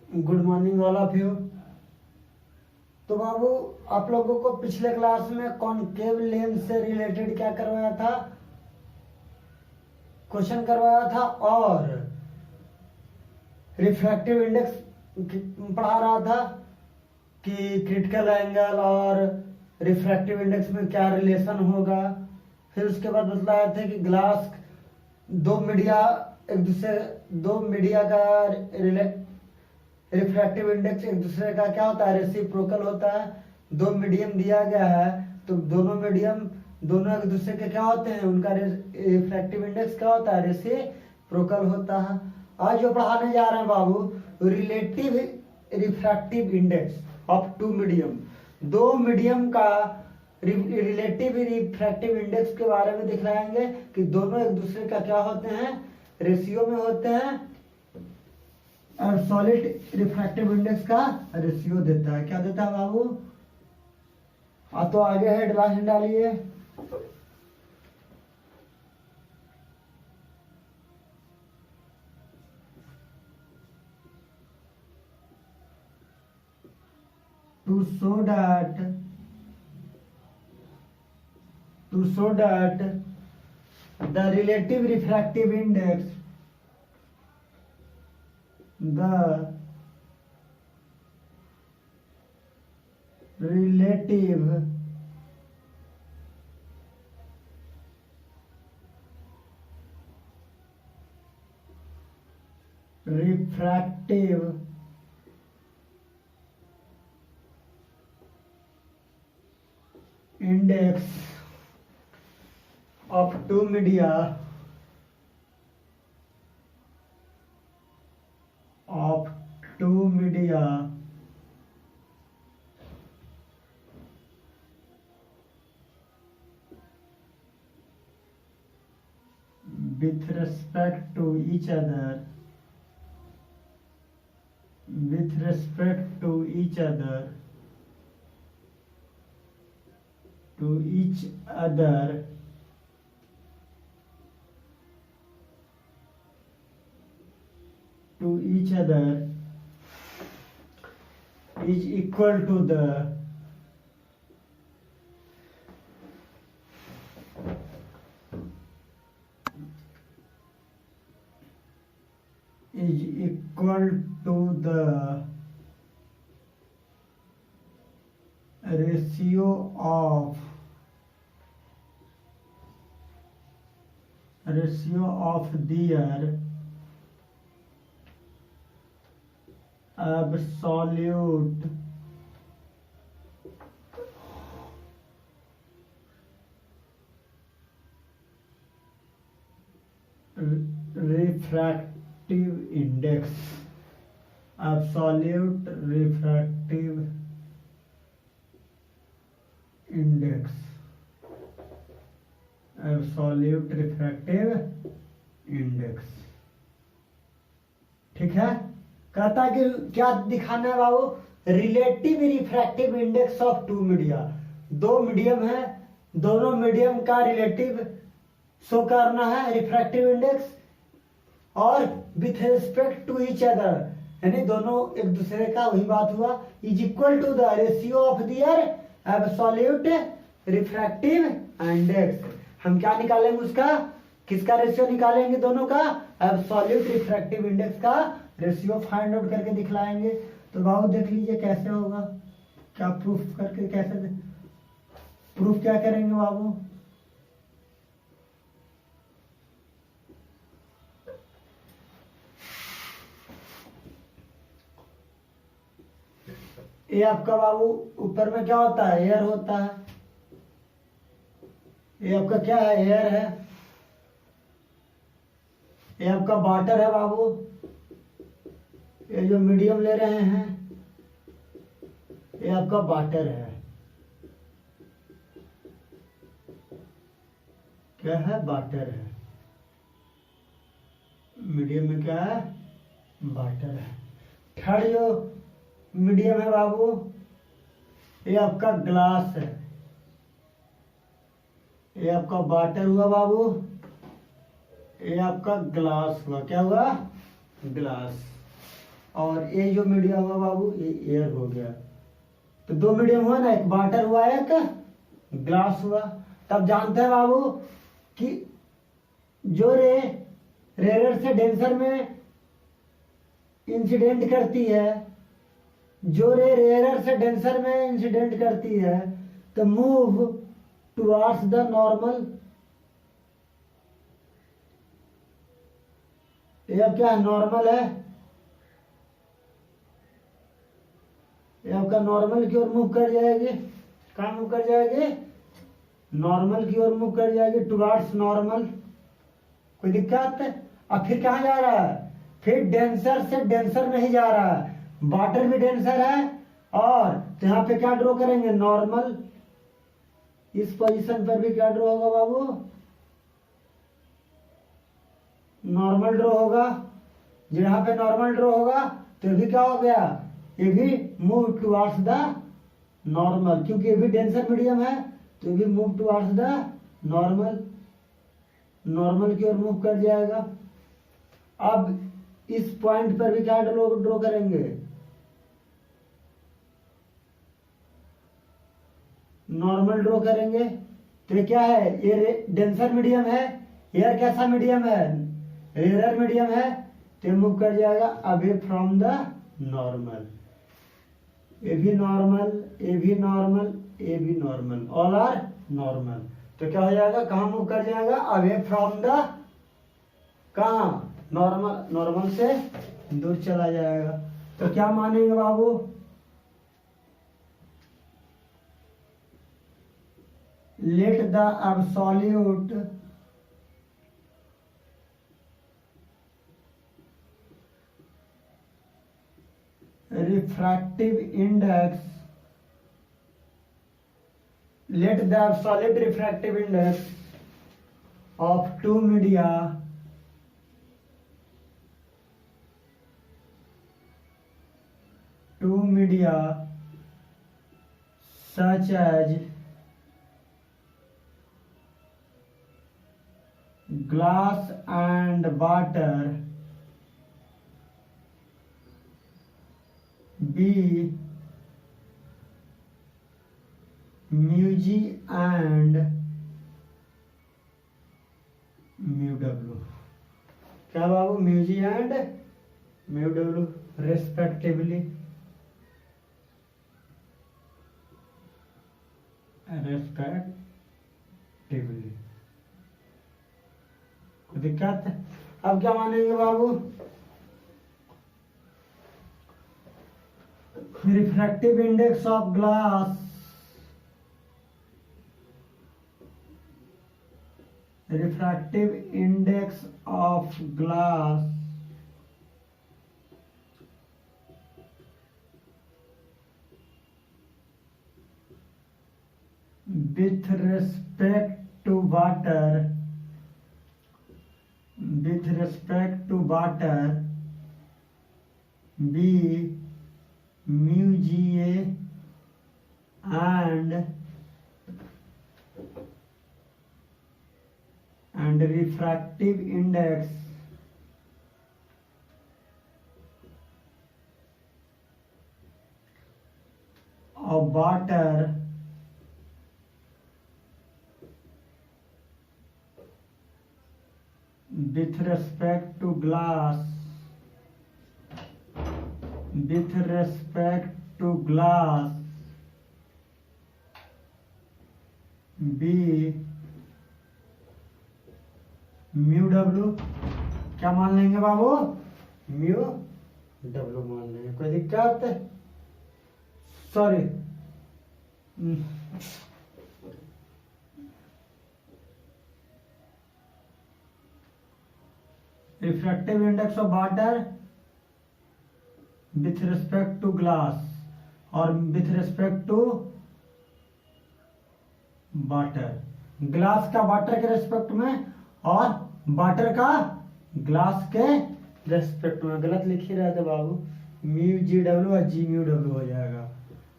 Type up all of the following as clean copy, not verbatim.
Good morning all of you. तो बाबू, आप लोगों को पिछले क्लास में कॉनकेव लेंस से रिलेटेड क्या करवाया था? क्वेश्चन करवाया था और रिफ्रैक्टिव इंडेक्स पढ़ा रहा था कि क्रिटिकल एंगल और रिफ्रैक्टिव इंडेक्स में क्या रिलेशन होगा। फिर उसके बाद बतलाया था कि ग्लास दो मीडिया का रिफ्रैक्टिव इंडेक्स एक दूसरे का क्या होता है, रेसिप्रोकल होता है। दो मीडियम दिया गया है तो दोनों एक दूसरे के क्या होते हैं, उनका रिफ्रैक्टिव इंडेक्स क्या होता है, रेसिप्रोकल होता है। आज जो पढ़ाने जा रहे हैं बाबू, relative refractive index of two medium, दो मीडियम का रिलेटिव रिफ्रैक्टिव इंडेक्स के बारे में दिखलाएंगे कि दोनों एक दूसरे का क्या होते हैं, रेशियो में होते हैं। और सॉलिड रिफ्रैक्टिव इंडेक्स का रेशियो देता है, क्या देता है बाबू? तो आगे हेडलाइन डालिए। to show that the relative refractive index refractive index of two media with respect to each other is equal to the ratio of their absolute refractive index, absolute refractive index, absolute refractive index। ठीक है, कहता है कि क्या दिखाना है बाबू? Relative refractive index of two media, दो मीडियम है, दोनों मीडियम का रिलेटिव शो करना है, रिफ्रैक्टिव इंडेक्स, और with respect to each other, यानी दोनों एक दूसरे का, वही बात हुआ, is equal to the ratio of their absolute refractive index. हम क्या निकालेंगे उसका, किसका रेशियो निकालेंगे? दोनों का एब्सोल्यूट रिफ्रैक्टिव इंडेक्स का रेशियो फाइंड आउट करके दिखलाएंगे। तो बाबू देख लीजिए कैसे होगा, क्या प्रूफ करके, कैसे प्रूफ क्या करेंगे बाबू? ये आपका बाबू ऊपर में क्या होता है, एयर होता है। ये आपका क्या है, एयर है। ये आपका वाटर है बाबू। ये जो मीडियम ले रहे हैं ये आपका वाटर है। क्या है? वाटर है। मीडियम में क्या है? वाटर है। थर्ड जो मीडियम है बाबू, ये आपका ग्लास है। ये आपका वाटर हुआ बाबू, ये आपका ग्लास हुआ। क्या हुआ? ग्लास। और ये जो मीडियम हुआ बाबू ये एयर हो गया। तो दो मीडियम हुआ ना, एक वाटर हुआ एक ग्लास हुआ। तब जानते हैं बाबू कि जो रे रेयर से डेंसर में इंसिडेंट करती है, जो रे रेयर से डेंसर में इंसिडेंट करती है तो मूव टुवर्ड्स द नॉर्मल। ये अब क्या है, नॉर्मल है, ये आपका नॉर्मल की ओर मूव कर जाएगी। कहाँ मूव कर जाएगी, नॉर्मल की ओर मूव कर जाएगी, टुवर्ड्स नॉर्मल। कोई दिक्कत? अब फिर कहाँ जा रहा है, फिर डेंसर से डेंसर में ही जा रहा है। वाटर भी डेंसर है, और तो यहाँ पे क्या ड्रॉ करेंगे, नॉर्मल। इस पोजीशन पर भी क्या ड्रॉ होगा बाबू, नॉर्मल ड्रॉ होगा। जहां पे नॉर्मल ड्रॉ होगा तो भी क्या हो गया, ये भी मूव टुवर्ड्स द नॉर्मल, क्योंकि ये भी डेंसर मीडियम है तो ये भी move towards the normal, normal की ओर मूव कर जाएगा। अब इस पॉइंट पर भी क्या ड्रॉ करेंगे, नॉर्मल ड्रॉ करेंगे। तो ये क्या है, ये डेंसर मीडियम है, एयर कैसा मीडियम है, रेयर मीडियम है, तो मूव कर जाएगा अवे फ्रॉम द नॉर्मल। ए भी नॉर्मल, ए भी नॉर्मल, ए भी नॉर्मल, ऑल आर नॉर्मल। तो क्या हो जाएगा, कहाँ मूव कर जाएगा, अवे फ्रॉम द, कहाँ, नॉर्मल, नॉर्मल से दूर चला जाएगा। तो क्या मानेंगे बाबू, let the absolute refractive index, let the absolute refractive index of two media such as glass and water be mu G and mu W। क्या बाबू, mu G and mu W respectively, कोई दिक्कत? अब क्या मानेंगे बाबू, refractive index of glass, refractive index of glass with respect to water, with respect to water be mu Ga and refractive index of water with respect to glass, with respect to glass be mu W. क्या मान लेंगे बाबू, mu W मान लेंगे, कोई दिक्कत? Sorry, refractive index of water with respect to glass और with respect to water, glass का water के रिस्पेक्ट में और वाटर का ग्लास के रेस्पेक्ट में। गलत लिख ही रहे थे बाबू, म्यू जी डब्ल्यू और जी म्यू डब्ल्यू हो जाएगा।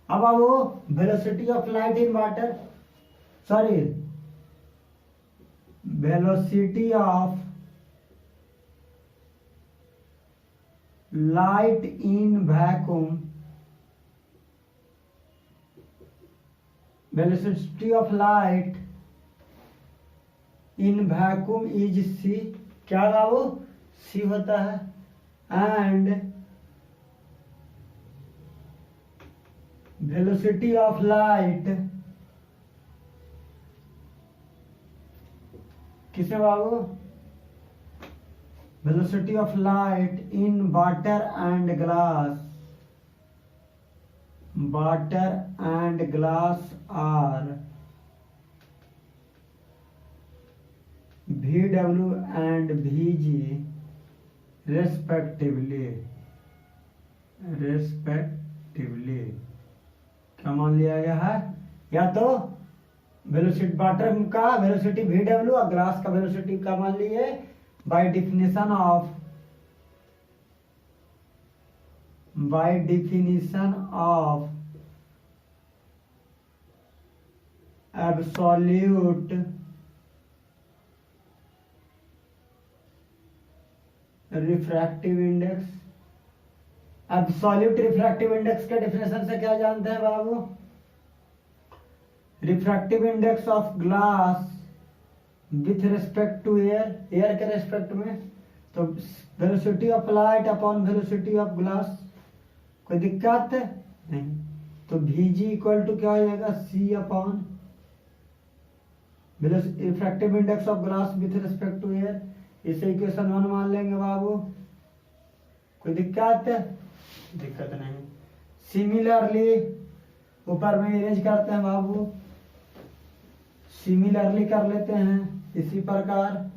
अब बाबू velocity of light in water, sorry velocity of light in vacuum, velocity of light in vacuum is c, क्या होगा वो c होता है, and velocity of light किसे बाबू, velocity of light in water and glass, water and glass are VW and VG respectively, respectively क्या मान लिया गया है, या तो वेलोसिटी वाटर का वेलोसिटी VW और ग्लास का वेलोसिटी का मान लिए by definition of absolute refractive index, absolute refractive index के डेफिनेशन से क्या जानते हैं बाबू, refractive index of glass with respect to air, air के रिस्पेक्ट में, तो velocity of light upon velocity of glass, कोई दिक्कत नहीं, तो Vg इक्वल टू क्या हो जाएगा c upon refractive index of glass with respect to air, इसे इक्वेशन 1 मान लेंगे बाबू, कोई दिक्कत नहीं। सिमिलरली ऊपर में इरेज करते हैं बाबू, सिमिलरली कर लेते हैं इसी प्रकार,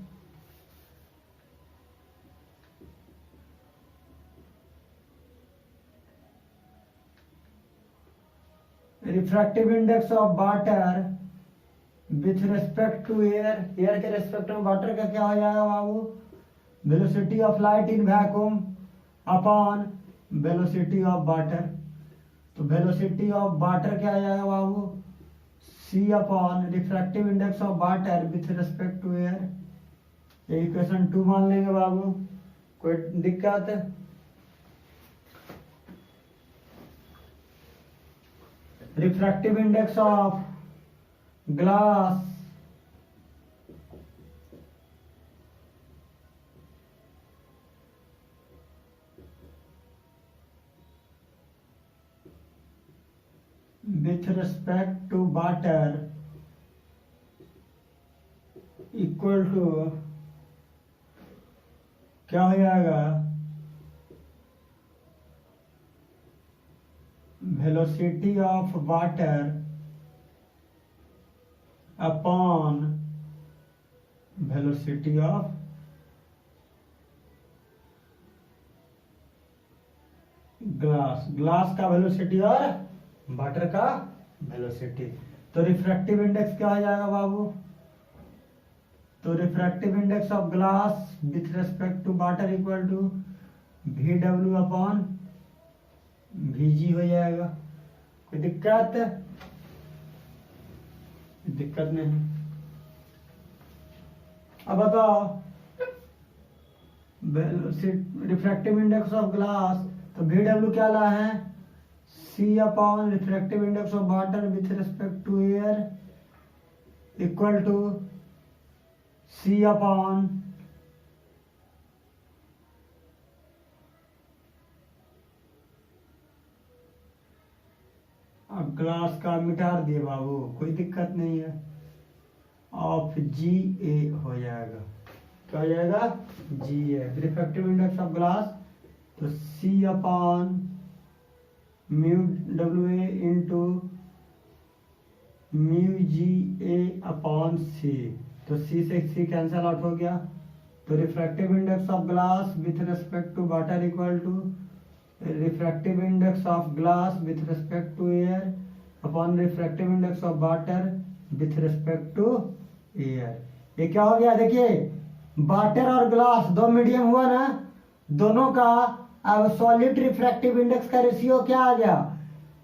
refractive index of water with respect to air, air के रिस्पेक्ट में वाटर का क्या हो जाएगा बाबू, velocity of light in vacuum upon velocity of water, तो वेलोसिटी ऑफ वाटर क्या आ जाएगा बाबू, c upon refractive index of water with respect to air, ये इक्वेशन 2 मान लेंगे बाबू, कोई दिक्कत, refractive index of glass with respect to water equal to क्या हो जाएगा, velocity of water upon velocity of glass, glass का वेलोसिटी और वाटर का वेलोसिटी, तो रिफ्रैक्टिव इंडेक्स क्या हो जाएगा बाबू, तो refractive index of glass with respect to water equal to VW upon VG हो जाएगा, कोई दिक्कत नहीं। अब बताओ रिफ्रैक्टिव इंडेक्स ऑफ ग्लास, तो VW क्या ला है, c upon refractive index of water with respect to air equal to c upon अब ग्लास का मिटार दिए बाबू, कोई दिक्कत नहीं है, ऑफ GA हो जाएगा, क्या हो जाएगा GA, refractive index of glass, तो c upon mu WA into mu GA upon C, तो C से C कैंसल आउट हो गया, तो refractive index of glass with respect to water equal to refractive index of glass with respect to air upon refractive index of water with respect to air, ये क्या हो गया, देखिए water और glass दो मीडियम हुआ ना, दोनों का अब सॉलिड रिफ्रैक्टिव इंडेक्स का रेशियो क्या आ गया,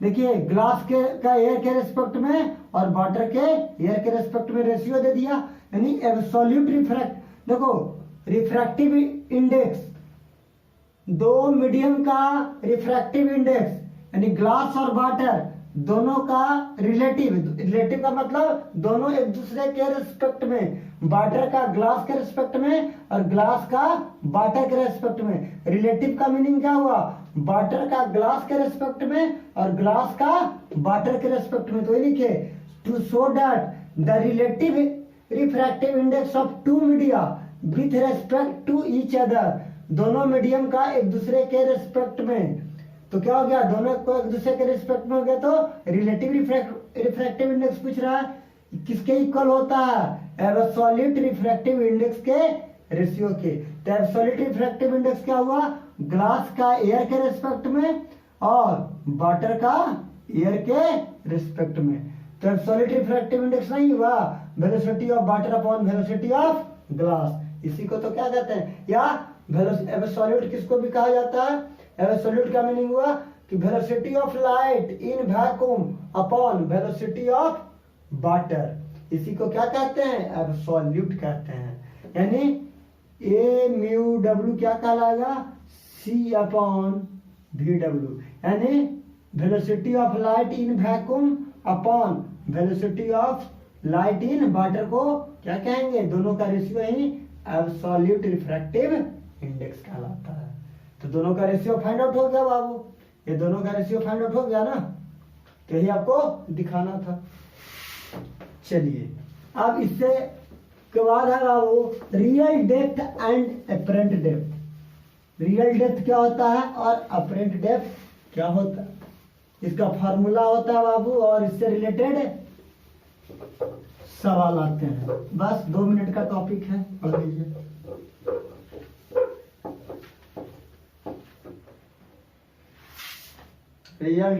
देखिए ग्लास के का एयर के रिस्पेक्ट में और वाटर के एयर के रिस्पेक्ट में रेशियो दे दिया, यानी एब्सोल्यूट रिफ्रैक्ट, देखो रिफ्रैक्टिव इंडेक्स दो मीडियम का रिफ्रैक्टिव इंडेक्स यानी ग्लास और वाटर दोनों का रिलेटिव का मतलब दोनों एक दूसरे के रिस्पेक्ट में, वाटर का ग्लास के रिस्पेक्ट में और ग्लास का वाटर के रिस्पेक्ट में। रिलेटिव का मीनिंग क्या हुआ, वाटर का ग्लास के रिस्पेक्ट में और ग्लास का वाटर के रिस्पेक्ट में। तो ये लिखे to show that the relative refractive index of two media with respect to each other, दोनों मीडियम का एक दूसरे के रिस्पेक्ट में। तो क्या हो गया, दोनों को एक दूसरे के रिस्पेक्ट में हो गया तो रिलेटिव रिफ्रैक्टिव इंडेक्स पूछ रहा है किसके इक्वल होता है, एब्सोल्यूट रिफ्रैक्टिव इंडेक्स के रेशियो के। तो एब्सोल्यूट रिफ्रैक्टिव इंडेक्स क्या हुआ, ग्लास का एयर के रिस्पेक्ट में और वाटर का एयर के रिस्पेक्ट में। तो एब्सोल्यूट रिफ्रैक्टिव इंडेक्स नहीं हुआ velocity of water upon velocity of glass, इसी को तो क्या कहते हैं, या एब्सोल्यूट किसको भी कहा जाता है, एब्सोल्यूट का मीनिंग हुआ कि velocity of light in vacuum upon velocity of water, इसी को क्या कहते हैं, एब्सोल्यूट कहते हैं। यानी ए म्यू डब्ल्यू क्या कहलाएगा, सी अपॉन वी डब्ल्यू, यानी velocity of light in vacuum upon velocity of light in water को क्या कहेंगे, दोनों का रेशियो ही एब्सोल्यूट रिफ्रैक्टिव इंडेक्स कहलाता है। तो दोनों का रेशियो फाइंड आउट हो गया बाबू, ये दोनों का रेशियो फाइंड आउट हो गया ना, तो यही आपको दिखाना था। चलिए अब इससे के बाद है बाबू real depth and apparent depth. Real depth क्या होता है और अपरेंट डेप्थ क्या होता है, इसका फार्मूला होता है बाबू, और इससे रिलेटेड सवाल आते हैं। बस 2 मिनट का टॉपिक है, पढ़ लीजिए। रियल